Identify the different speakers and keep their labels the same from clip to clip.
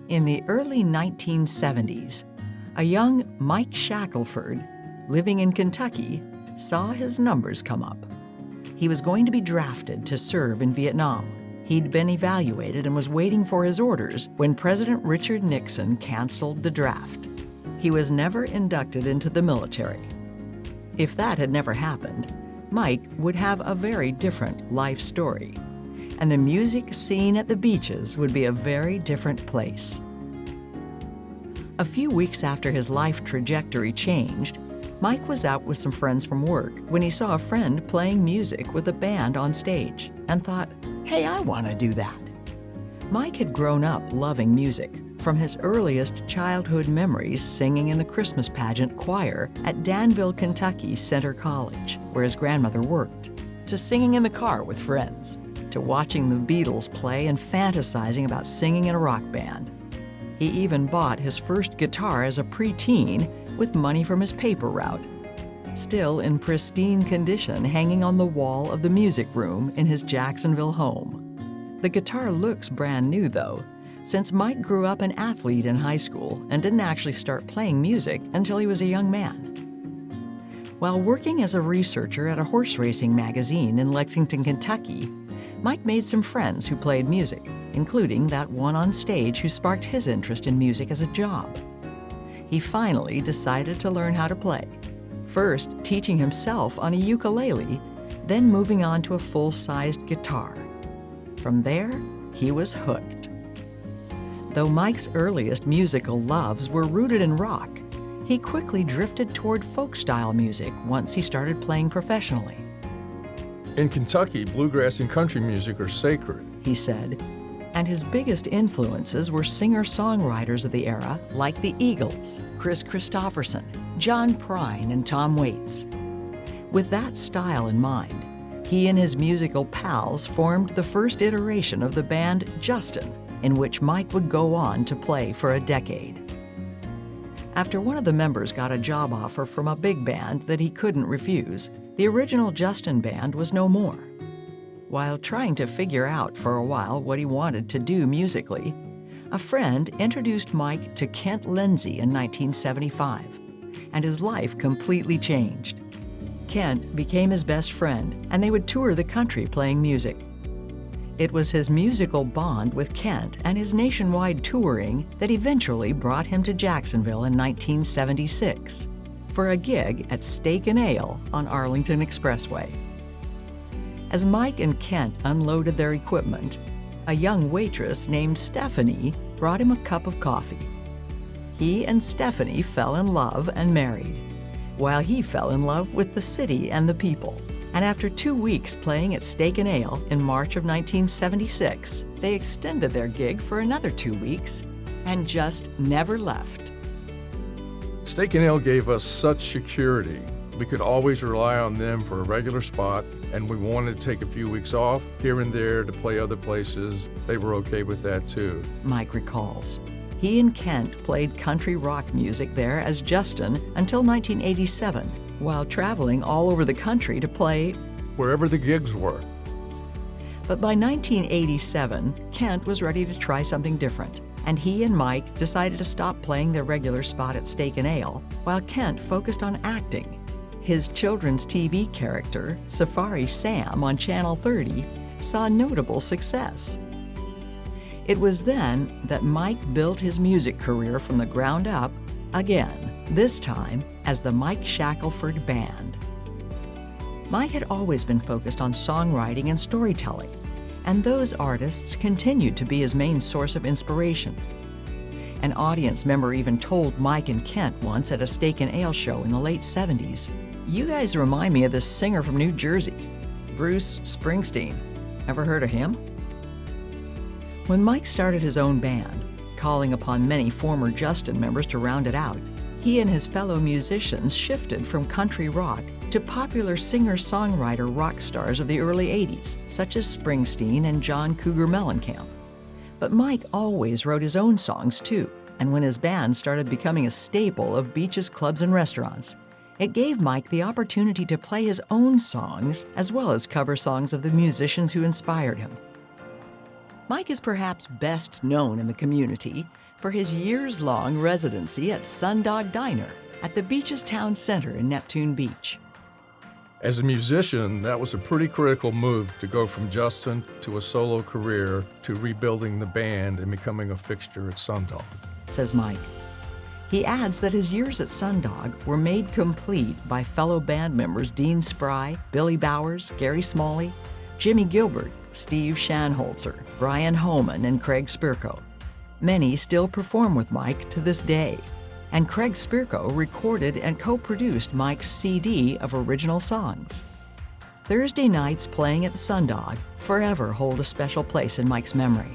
Speaker 1: In the early 1970s, a young Mike Shackelford, living in Kentucky, saw his numbers come up. He was going to be drafted to serve in Vietnam. He'd been evaluated and was waiting for his orders when President Richard Nixon canceled the draft. He was never inducted into the military. If that had never happened, Mike would have a very different life story, and the music scene at the beaches would be a very different place. A few weeks after his life trajectory changed, Mike was out with some friends from work when he saw a friend playing music with a band on stage and thought, "Hey, I want to do that." Mike had grown up loving music, from his earliest childhood memories singing in the Christmas pageant choir at Danville, Kentucky Center College, where his grandmother worked, to singing in the car with friends, to watching the Beatles play and fantasizing about singing in a rock band. He even bought his first guitar as a preteen with money from his paper route, still in pristine condition hanging on the wall of the music room in his Jacksonville home. The guitar looks brand new, though, since Mike grew up an athlete in high school and didn't actually start playing music until he was a young man. While working as a researcher at a horse racing magazine in Lexington, Kentucky, Mike made some friends who played music, including that one on stage who sparked his interest in music as a job. He finally decided to learn how to play, first teaching himself on a ukulele, then moving on to a full-sized guitar. From there, he was hooked. Though Mike's earliest musical loves were rooted in rock, he quickly drifted toward folk-style music once he started playing professionally.
Speaker 2: In Kentucky, bluegrass and country music are sacred,
Speaker 1: he said, and his biggest influences were singer-songwriters of the era like the Eagles, Kris Kristofferson, John Prine, and Tom Waits. With that style in mind, he and his musical pals formed the first iteration of the band Justin, in which Mike would go on to play for a decade. After one of the members got a job offer from a big band that he couldn't refuse, the original Justin band was no more. While trying to figure out for a while what he wanted to do musically, a friend introduced Mike to Kent Lindsay in 1975, and his life completely changed. Kent became his best friend, and they would tour the country playing music. It was his musical bond with Kent and his nationwide touring that eventually brought him to Jacksonville in 1976 for a gig at Steak and Ale on Arlington Expressway. As Mike and Kent unloaded their equipment, a young waitress named Stephanie brought him a cup of coffee. He and Stephanie fell in love and married, while he fell in love with the city and the people. And after 2 weeks playing at Steak and Ale in March of 1976, they extended their gig for another 2 weeks and just never left.
Speaker 2: Steak and Ale gave us such security. We could always rely on them for a regular spot, and we wanted to take a few weeks off here and there to play other places. They were okay with that too,
Speaker 1: Mike recalls. He and Kent played country rock music there as Justin until 1987, while traveling all over the country to play
Speaker 2: wherever the gigs were.
Speaker 1: But by 1987, Kent was ready to try something different, and he and Mike decided to stop playing their regular spot at Steak and Ale, while Kent focused on acting. His children's TV character, Safari Sam on Channel 30, saw notable success. It was then that Mike built his music career from the ground up again, this time as the Mike Shackelford Band. Mike had always been focused on songwriting and storytelling, and those artists continued to be his main source of inspiration. An audience member even told Mike and Kent once at a Steak and Ale show in the late 70s, "You guys remind me of this singer from New Jersey, Bruce Springsteen. Ever heard of him?" When Mike started his own band, calling upon many former Justin members to round it out, he and his fellow musicians shifted from country rock to popular singer-songwriter rock stars of the early 80s, such as Springsteen and John Cougar Mellencamp. But Mike always wrote his own songs too, and when his band started becoming a staple of beaches, clubs, and restaurants, it gave Mike the opportunity to play his own songs as well as cover songs of the musicians who inspired him. Mike is perhaps best known in the community for his years-long residency at Sundog Diner at the beach's town center in Neptune Beach.
Speaker 2: As a musician, that was a pretty critical move to go from Justin to a solo career to rebuilding the band and becoming a fixture at Sundog,
Speaker 1: says Mike. He adds that his years at Sundog were made complete by fellow band members Dean Spry, Billy Bowers, Gary Smalley, Jimmy Gilbert, Steve Shanholzer, Brian Homan, and Craig Spirko. Many still perform with Mike to this day, and Craig Spirko recorded and co-produced Mike's CD of original songs. Thursday nights playing at the Sundog forever hold a special place in Mike's memory.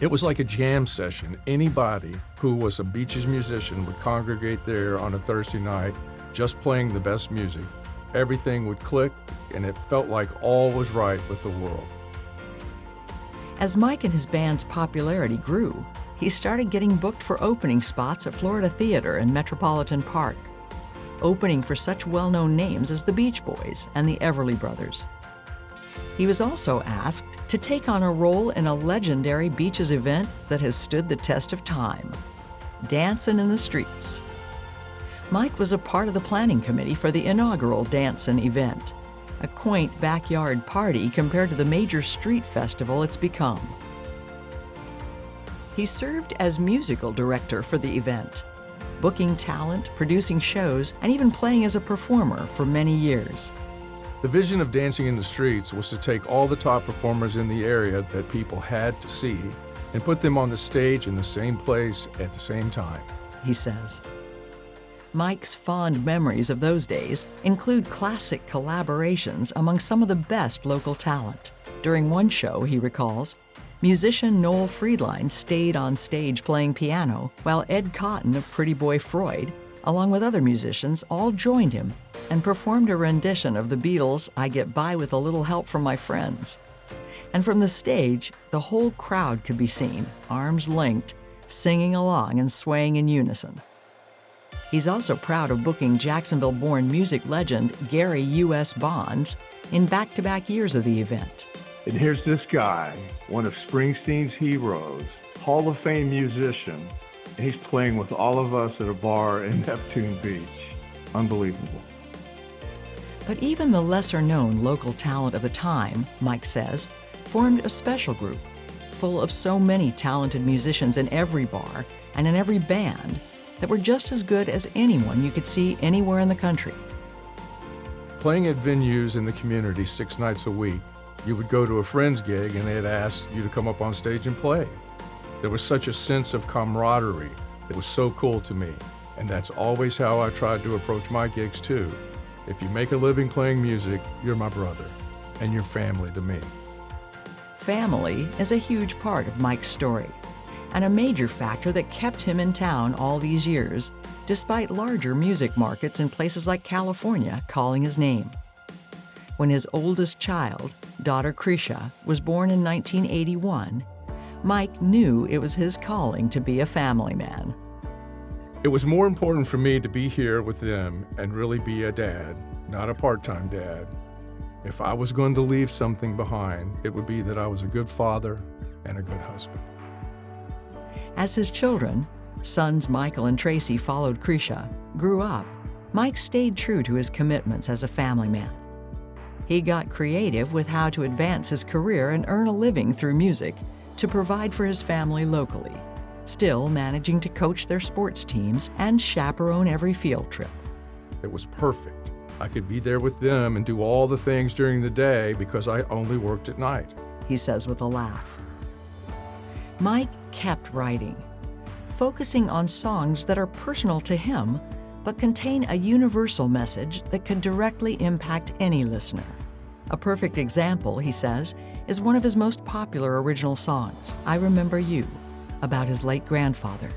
Speaker 2: It was like a jam session. Anybody who was a Beaches musician would congregate there on a Thursday night, just playing the best music. Everything would click, and it felt like all was right with the world.
Speaker 1: As Mike and his band's popularity grew, he started getting booked for opening spots at Florida Theater and Metropolitan Park, opening for such well-known names as the Beach Boys and the Everly Brothers. He was also asked to take on a role in a legendary Beaches event that has stood the test of time, Dancin' in the Streets. Mike was a part of the planning committee for the inaugural Dancin' event, a quaint backyard party compared to the major street festival it's become. He served as musical director for the event, booking talent, producing shows, and even playing as a performer for many years.
Speaker 2: The vision of Dancing in the Streets was to take all the top performers in the area that people had to see and put them on the stage in the same place at the same time,
Speaker 1: he says. Mike's fond memories of those days include classic collaborations among some of the best local talent. During one show, he recalls, musician Noel Friedline stayed on stage playing piano while Ed Cotton of Pretty Boy Freud, along with other musicians, all joined him and performed a rendition of the Beatles' I Get By With a Little Help from My Friends. And from the stage, the whole crowd could be seen, arms linked, singing along and swaying in unison. He's also proud of booking Jacksonville-born music legend Gary U.S. Bonds in back-to-back years of the event.
Speaker 3: And here's this guy, one of Springsteen's heroes, Hall of Fame musician, and he's playing with all of us at a bar in Neptune Beach. Unbelievable.
Speaker 1: But even the lesser-known local talent of the time, Mike says, formed a special group, full of so many talented musicians in every bar and in every band that were just as good as anyone you could see anywhere in the country.
Speaker 2: Playing at venues in the community 6 nights a week, you would go to a friend's gig and they'd ask you to come up on stage and play. There was such a sense of camaraderie that was so cool to me, and that's always how I tried to approach my gigs too. If you make a living playing music, you're my brother, and you're family to me.
Speaker 1: Family is a huge part of Mike's story, and a major factor that kept him in town all these years, despite larger music markets in places like California calling his name. When his oldest child, daughter Krisha, was born in 1981, Mike knew it was his calling to be a family man.
Speaker 2: It was more important for me to be here with them and really be a dad, not a part-time dad. If I was going to leave something behind, it would be that I was a good father and a good husband.
Speaker 1: As his children, sons Michael and Tracy followed Krisha, grew up, Mike stayed true to his commitments as a family man. He got creative with how to advance his career and earn a living through music to provide for his family locally, still managing to coach their sports teams and chaperone every field trip.
Speaker 2: It was perfect. I could be there with them and do all the things during the day because I only worked at night,
Speaker 1: he says with a laugh. Mike kept writing, focusing on songs that are personal to him but contain a universal message that could directly impact any listener. A perfect example, he says, is one of his most popular original songs, I Remember You, about his late grandfather.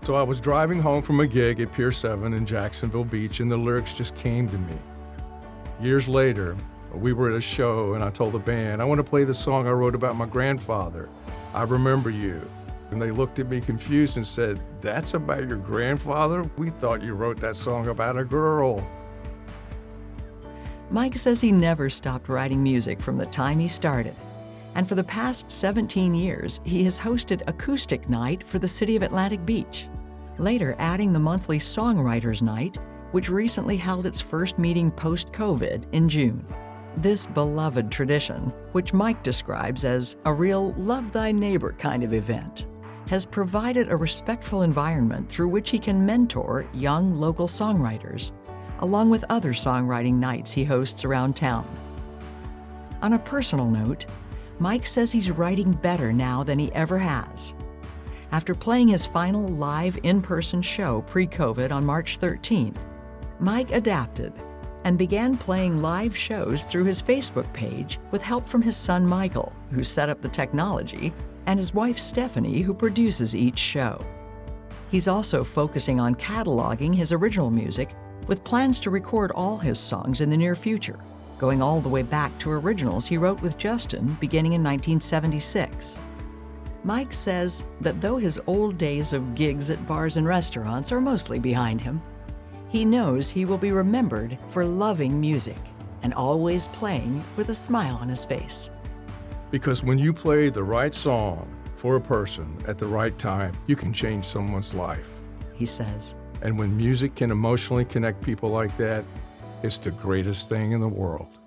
Speaker 2: So I was driving home from a gig at Pier 7 in Jacksonville Beach, and the lyrics just came to me. Years later, we were at a show, and I told the band, I want to play the song I wrote about my grandfather, I Remember You. And they looked at me confused and said, that's about your grandfather? We thought you wrote that song about a girl.
Speaker 1: Mike says he never stopped writing music from the time he started, And for the past 17 years, he has hosted Acoustic Night for the city of Atlantic Beach, later adding the monthly Songwriters Night, which recently held its first meeting post-COVID in June. This beloved tradition, which Mike describes as a real love thy neighbor kind of event, has provided a respectful environment through which he can mentor young local songwriters, along with other songwriting nights he hosts around town. On a personal note, Mike says he's writing better now than he ever has. After playing his final live in-person show pre-COVID on March 13th, Mike adapted and began playing live shows through his Facebook page with help from his son Michael, who set up the technology, and his wife Stephanie, who produces each show. He's also focusing on cataloging his original music with plans to record all his songs in the near future, going all the way back to originals he wrote with Justin beginning in 1976. Mike says that though his old days of gigs at bars and restaurants are mostly behind him, he knows he will be remembered for loving music and always playing with a smile on his face.
Speaker 2: Because when you play the right song for a person at the right time, you can change someone's life,
Speaker 1: he says.
Speaker 2: And when music can emotionally connect people like that, it's the greatest thing in the world.